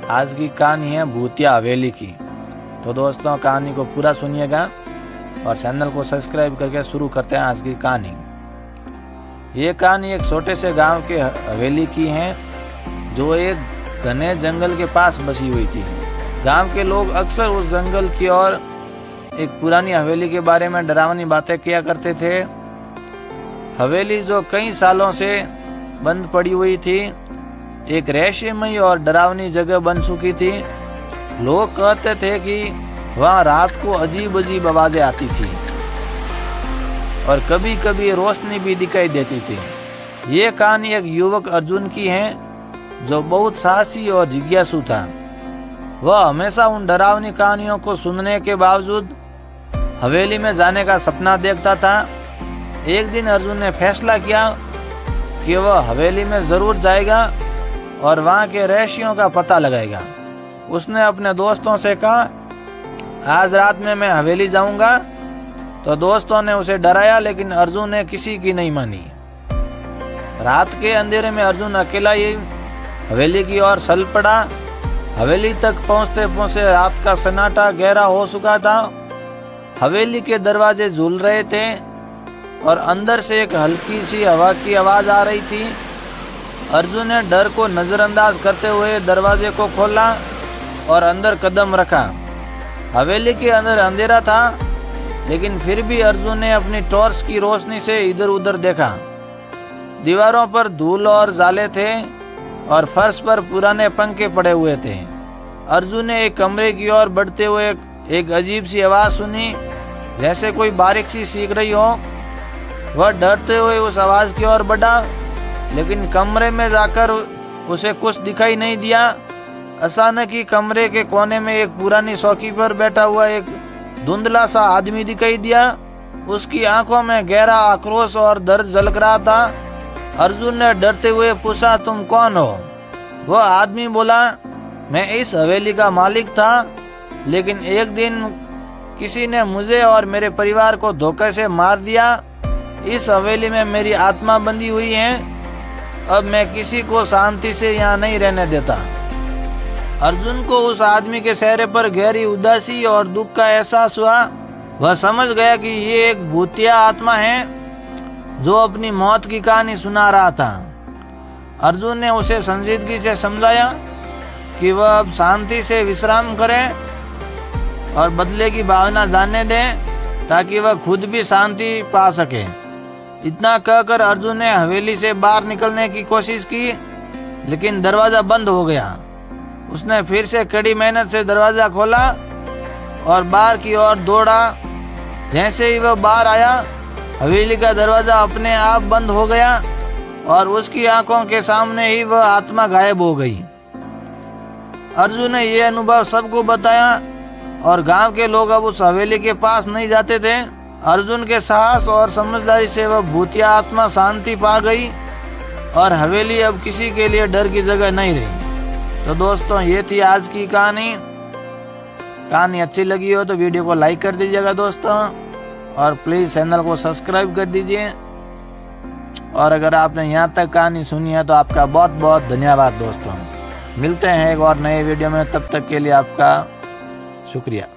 आज की कहानी है भूतिया हवेली की। तो दोस्तों कहानी को पूरा सुनिएगा और चैनल को सब्सक्राइब करके शुरू करते हैं आज की कहानी। ये कहानी एक छोटे से गांव के हवेली की है जो एक घने जंगल के पास बसी हुई थी। गांव के लोग अक्सर उस जंगल की और एक पुरानी हवेली के बारे में डरावनी बातें किया करते थे। हवेली जो कई सालों से बंद पड़ी हुई थी, एक रहस्यमयी और डरावनी जगह बन चुकी थी। लोग कहते थे कि वहाँ रात को अजीब अजीब आवाजें आती थी और कभी कभी रोशनी भी दिखाई देती थी। ये कहानी एक युवक अर्जुन की है जो बहुत साहसी और जिज्ञासु था। वह हमेशा उन डरावनी कहानियों को सुनने के बावजूद हवेली में जाने का सपना देखता था। एक दिन अर्जुन ने फैसला किया कि वह हवेली में जरूर जाएगा और वहाँ के रहस्यों का पता लगाएगा। उसने अपने दोस्तों से कहा, आज रात में मैं हवेली जाऊंगा। तो दोस्तों ने उसे डराया, लेकिन अर्जुन ने किसी की नहीं मानी। रात के अंधेरे में अर्जुन अकेला ही हवेली की ओर चल पड़ा। हवेली तक पहुंचते पहुंचते रात का सन्नाटा गहरा हो चुका था। हवेली के दरवाजे झूल रहे थे और अंदर से एक हल्की सी हवा की आवाज आ रही थी। अर्जुन ने डर को नजरअंदाज करते हुए दरवाजे को खोला और अंदर कदम रखा। हवेली के अंदर अंधेरा था, लेकिन फिर भी अर्जुन ने अपनी टॉर्च की रोशनी से इधर उधर देखा। दीवारों पर धूल और जाले थे और फर्श पर पुराने पंखे पड़े हुए थे। अर्जुन ने एक कमरे की ओर बढ़ते हुए एक अजीब सी आवाज सुनी, जैसे कोई बारीक सी सीख रही हो। वह डरते हुए उस आवाज की ओर बढ़ा, लेकिन कमरे में जाकर उसे कुछ दिखाई नहीं दिया। अचानक ही कमरे के कोने में एक पुरानी चौकी पर बैठा हुआ एक धुंधला सा आदमी दिखाई दिया। उसकी आंखों में गहरा आक्रोश और दर्द झलक रहा था। अर्जुन ने डरते हुए पूछा, तुम कौन हो? वह आदमी बोला, मैं इस हवेली का मालिक था, लेकिन एक दिन किसी ने मुझे और मेरे परिवार को धोखे से मार दिया। इस हवेली में मेरी आत्मा बंधी हुई है। अब मैं किसी को शांति से यहाँ नहीं रहने देता। अर्जुन को उस आदमी के चेहरे पर गहरी उदासी और दुख का एहसास हुआ। वह समझ गया कि ये एक भूतिया आत्मा है जो अपनी मौत की कहानी सुना रहा था। अर्जुन ने उसे संजीदगी से समझाया कि वह अब शांति से विश्राम करे और बदले की भावना जानने दे, ताकि वह खुद भी शांति पा सके। इतना कहकर अर्जुन ने हवेली से बाहर निकलने की कोशिश की, लेकिन दरवाजा बंद हो गया। उसने फिर से कड़ी मेहनत से दरवाजा खोला और बाहर की ओर दौड़ा। जैसे ही वह बाहर आया, हवेली का दरवाजा अपने आप बंद हो गया और उसकी आंखों के सामने ही वह आत्मा गायब हो गई। अर्जुन ने यह अनुभव सबको बताया और गांव के लोग अब उस हवेली के पास नहीं जाते थे। अर्जुन के साहस और समझदारी से वह भूतिया आत्मा शांति पा गई और हवेली अब किसी के लिए डर की जगह नहीं रही। तो दोस्तों ये थी आज की कहानी। कहानी अच्छी लगी हो तो वीडियो को लाइक कर दीजिएगा दोस्तों, और प्लीज़ चैनल को सब्सक्राइब कर दीजिए। और अगर आपने यहाँ तक कहानी सुनी है तो आपका बहुत बहुत धन्यवाद दोस्तों। मिलते हैं एक और नए वीडियो में, तब तक के लिए आपका शुक्रिया।